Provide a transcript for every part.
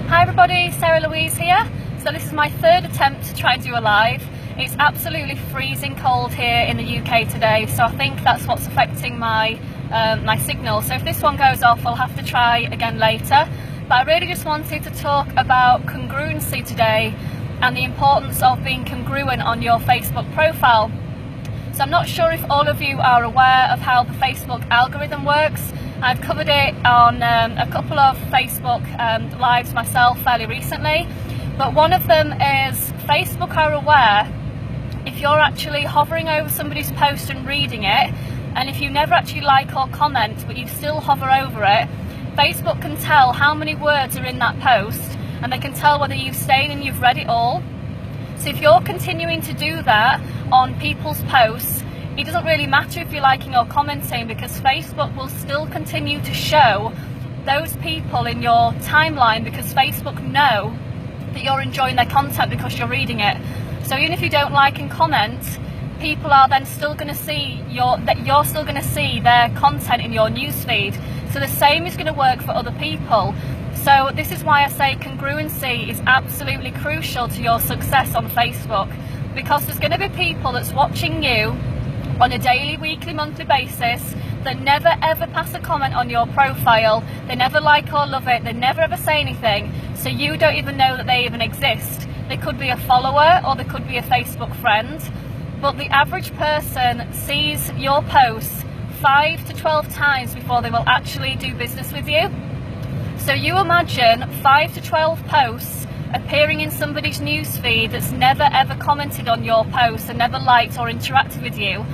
Hi everybody, Louise here. So this is my third attempt to try and do a live. It's absolutely freezing cold here in the UK today, so I think that's what's affecting my my signal. So if this one goes off, I'll have to try again later. But I really just wanted to talk about congruency today and the importance of being congruent on your Facebook profile. So I'm not sure if all of you are aware of how the Facebook algorithm works. I've covered it on a couple of Facebook lives myself fairly recently, but one of them is Facebook are aware if you're actually hovering over somebody's post and reading it, and if you never actually like or comment but you still hover over it, Facebook can tell how many words are in that post, and they can tell whether you've stayed and you've read it all. So if you're continuing to do that on people's posts, it doesn't really matter if you're liking or commenting, because Facebook will still continue to show those people in your timeline, because Facebook know that you're enjoying their content because you're reading it. So even if you don't like and comment, people are then still going to see you're still going to see their content in your newsfeed. So the same is going to work for other people. So this is why I say congruency is absolutely crucial to your success on Facebook, because there's going to be people that's watching you on a daily, weekly, monthly basis that never ever pass a comment on your profile. They never like or love it, they never ever say anything, so you don't even know that they even exist. They could be a follower or they could be a Facebook friend, but the average person sees your posts 5 to 12 times before they will actually do business with you. So you imagine 5 to 12 posts appearing in somebody's newsfeed that's never ever commented on your post and never liked or interacted with you.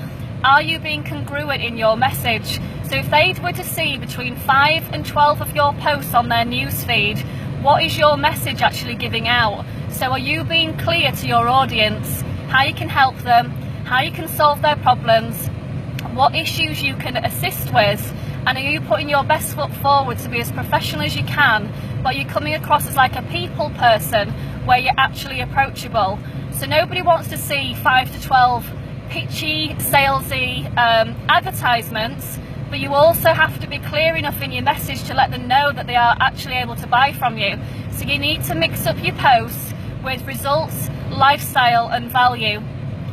Are you being congruent in your message? So if they were to see between 5 and 12 of your posts on their newsfeed, what is your message actually giving out? So are you being clear to your audience how you can help them, how you can solve their problems, what issues you can assist with, and are you putting your best foot forward to be as professional as you can, but you're coming across as like a people person where you're actually approachable? So nobody wants to see 5 to 12 pitchy, salesy advertisements, but you also have to be clear enough in your message to let them know that they are actually able to buy from you. So you need to mix up your posts with results, lifestyle and value.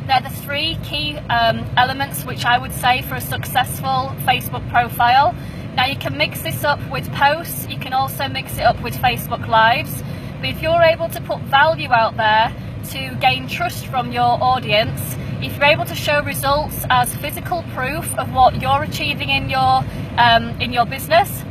They're the three key elements which I would say for a successful Facebook profile. Now you can mix this up with posts, you can also mix it up with Facebook Lives, but if you're able to put value out there to gain trust from your audience, if you're able to show results as physical proof of what you're achieving in your business,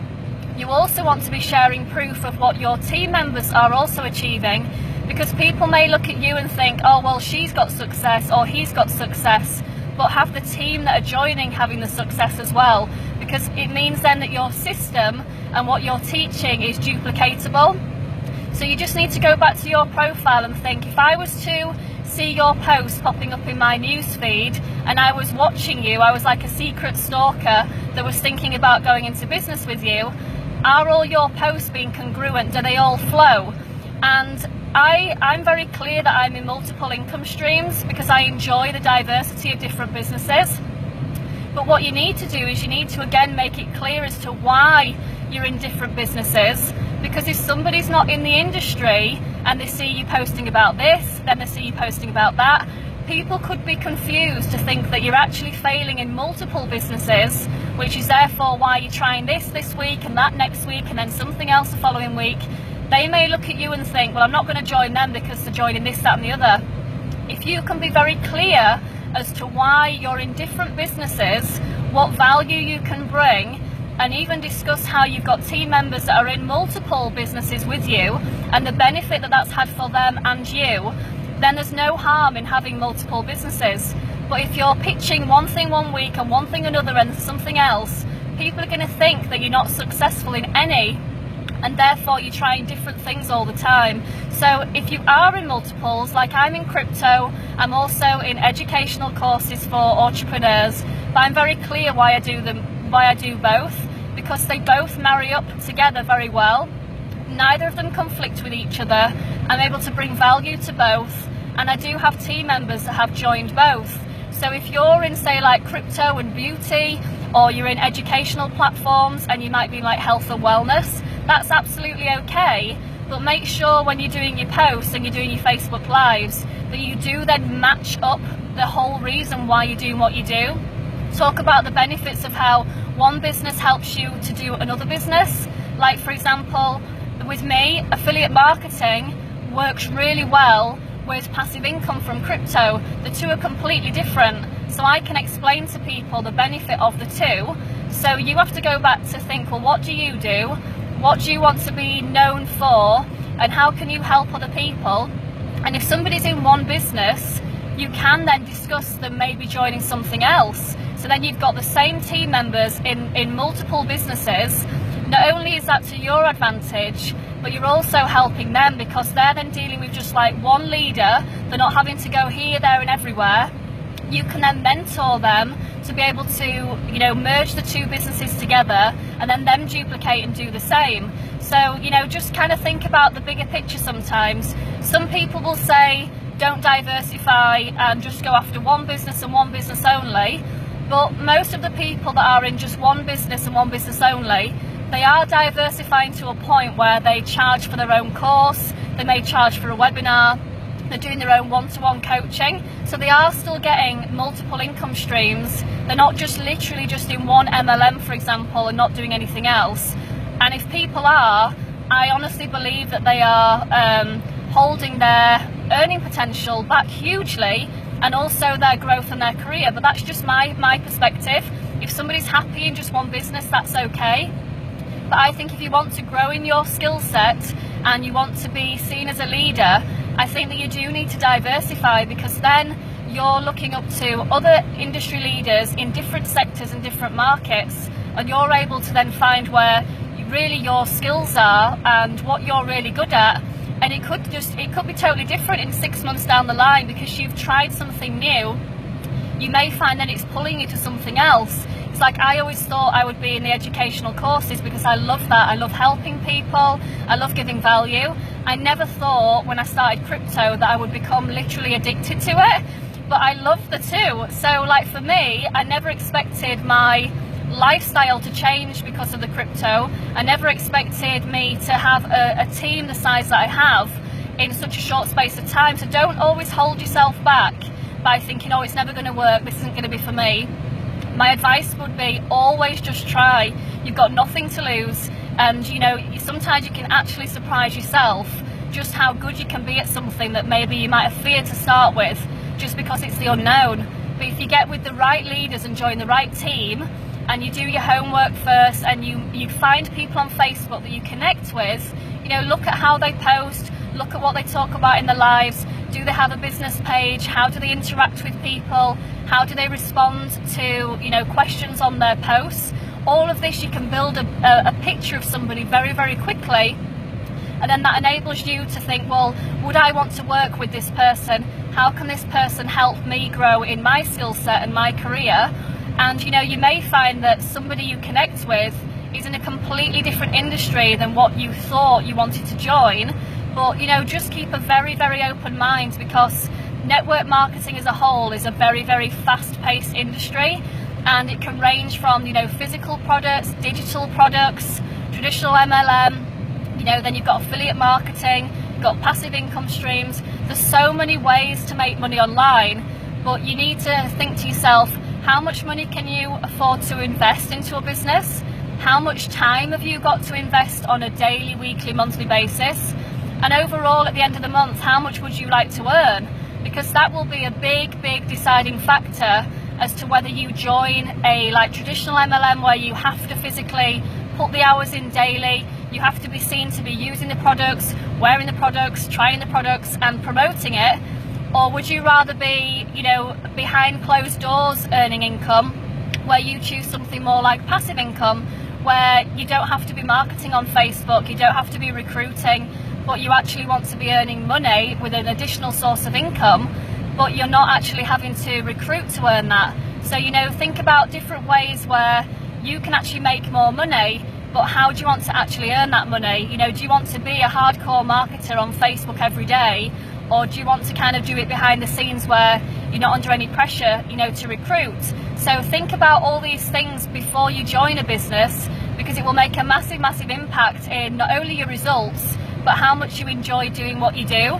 you also want to be sharing proof of what your team members are also achieving, because people may look at you and think, oh well, she's got success or he's got success, but have the team that are joining having the success as well, because it means then that your system and what you're teaching is duplicatable. So you just need to go back to your profile and think, if I was to see your post popping up in my newsfeed and I was watching you, I was like a secret stalker that was thinking about going into business with you, are all your posts being congruent? Do they all flow? And I'm very clear that I'm in multiple income streams because I enjoy the diversity of different businesses. But what you need to do is you need to again make it clear as to why you're in different businesses, because if somebody's not in the industry and they see you posting about this, then they see you posting about that, people could be confused to think that you're actually failing in multiple businesses, which is therefore why you're trying this week and that next week and then something else the following week. They may look at you and think, well, I'm not going to join them because they're joining this, that and the other. If you can be very clear as to why you're in different businesses, what value you can bring, and even discuss how you've got team members that are in multiple businesses with you and the benefit that that's had for them and you, then there's no harm in having multiple businesses. But if you're pitching one thing one week and one thing another and something else, people are going to think that you're not successful in any, and therefore you're trying different things all the time. So if you are in multiples, like I'm in crypto, I'm also in educational courses for entrepreneurs, but I'm very clear why I do both, because they both marry up together very well. Neither of them conflict with each other. I'm able to bring value to both, and I do have team members that have joined both. So if you're in, say, like crypto and beauty, or you're in educational platforms and you might be like health and wellness, that's absolutely okay. but make sure when you're doing your posts and you're doing your Facebook lives that you do then match up the whole reason why you're doing what you do. Talk about the benefits of how one business helps you to do another business. Like, for example, with me, affiliate marketing works really well with passive income from crypto. The two are completely different, so I can explain to people the benefit of the two. So you have to go back to think, well, what do you do? What do you want to be known for? And how can you help other people? And if somebody's in one business, you can then discuss them maybe joining something else. So then you've got the same team members in multiple businesses. Not only is that to your advantage, but you're also helping them, because they're then dealing with just like one leader. They're not having to go here, there and everywhere. You can then mentor them to be able to, you know, merge the two businesses together and then them duplicate and do the same. So, you know, just kind of think about the bigger picture sometimes. Some people will say, don't diversify and just go after one business and one business only. But most of the people that are in just one business and one business only, they are diversifying to a point where they charge for their own course, they may charge for a webinar, they're doing their own one-to-one coaching. So they are still getting multiple income streams. They're not just literally just in one MLM, for example, and not doing anything else. And if people are, I honestly believe that they are holding their earning potential back hugely, and also their growth and their career. But that's just my perspective. If somebody's happy in just one business, that's okay. But I think if you want to grow in your skill set and you want to be seen as a leader, I think that you do need to diversify, because then you're looking up to other industry leaders in different sectors and different markets, and you're able to then find where really your skills are and what you're really good at. And it could be totally different in 6 months down the line, because you've tried something new. You may find that it's pulling you to something else. It's like, I always thought I would be in the educational courses because I love that. I love helping people. I love giving value. I never thought when I started crypto that I would become literally addicted to it, but I love the two. So like for me, I never expected my lifestyle to change because of the crypto. I never expected me to have a team the size that I have in such a short space of time. So don't always hold yourself back by thinking, oh, it's never going to work, this isn't going to be for me. My advice would be always just try. You've got nothing to lose, and you know, sometimes you can actually surprise yourself just how good you can be at something that maybe you might have feared to start with just because it's the unknown. But if you get with the right leaders and join the right team, and you do your homework first, and you find people on Facebook that you connect with, you know, look at how they post, look at what they talk about in their lives. Do they have a business page? How do they interact with people? How do they respond to, you know, questions on their posts? All of this, you can build a picture of somebody very, very quickly, and then that enables you to think, well, would I want to work with this person? How can this person help me grow in my skill set and my career? And you know, you may find that somebody you connect with is in a completely different industry than what you thought you wanted to join. But you know, just keep a very, very open mind, because network marketing as a whole is a very, very fast-paced industry, and it can range from, you know, physical products, digital products, traditional MLM, you know, then you've got affiliate marketing, you've got passive income streams. There's so many ways to make money online, but you need to think to yourself, how much money can you afford to invest into a business? How much time have you got to invest on a daily, weekly, monthly basis? And overall, at the end of the month, how much would you like to earn? Because that will be a big, big deciding factor as to whether you join a like traditional MLM where you have to physically put the hours in daily, you have to be seen to be using the products, wearing the products, trying the products and promoting it. Or would you rather be, you know, behind closed doors earning income, where you choose something more like passive income, where you don't have to be marketing on Facebook, you don't have to be recruiting, but you actually want to be earning money with an additional source of income, but you're not actually having to recruit to earn that. So, you know, think about different ways where you can actually make more money, but how do you want to actually earn that money? You know, do you want to be a hardcore marketer on Facebook every day? Or do you want to kind of do it behind the scenes where you're not under any pressure, you know, to recruit? So think about all these things before you join a business, because it will make a massive, massive impact in not only your results, but how much you enjoy doing what you do.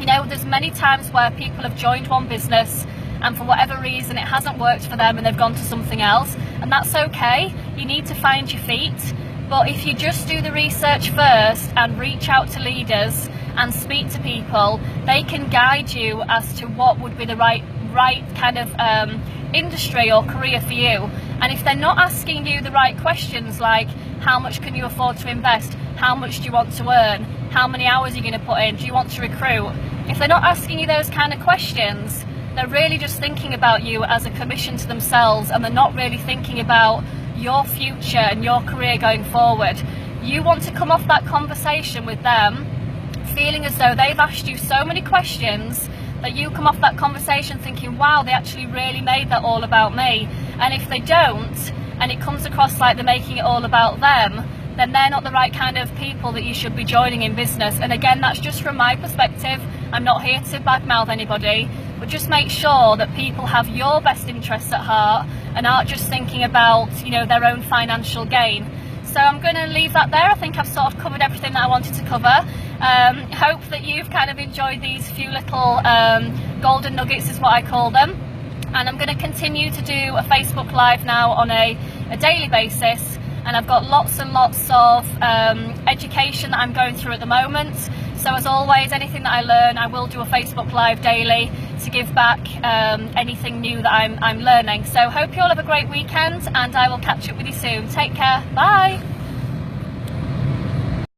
You know, there's many times where people have joined one business and for whatever reason it hasn't worked for them and they've gone to something else, and that's okay. You need to find your feet. But if you just do the research first and reach out to leaders and speak to people, they can guide you as to what would be the right kind of industry or career for you. And if they're not asking you the right questions, like how much can you afford to invest, how much do you want to earn, how many hours are you going to put in, do you want to recruit, if they're not asking you those kind of questions, they're really just thinking about you as a commission to themselves, and they're not really thinking about your future and your career going forward. You want to come off that conversation with them feeling as though they've asked you so many questions that you come off that conversation thinking, wow, they actually really made that all about me. And if they don't, and it comes across like they're making it all about them, then they're not the right kind of people that you should be joining in business. And again, that's just from my perspective. I'm not here to badmouth anybody, but just make sure that people have your best interests at heart and aren't just thinking about, you know, their own financial gain. So I'm going to leave that there. I think I've sort of covered everything that I wanted to cover. Hope that you've kind of enjoyed these few little golden nuggets is what I call them. And I'm going to continue to do a Facebook Live now on a daily basis. And I've got lots and lots of education that I'm going through at the moment. So as always, anything that I learn, I will do a Facebook Live daily to give back anything new that I'm learning. So hope you all have a great weekend, and I will catch up with you soon. Take care. Bye.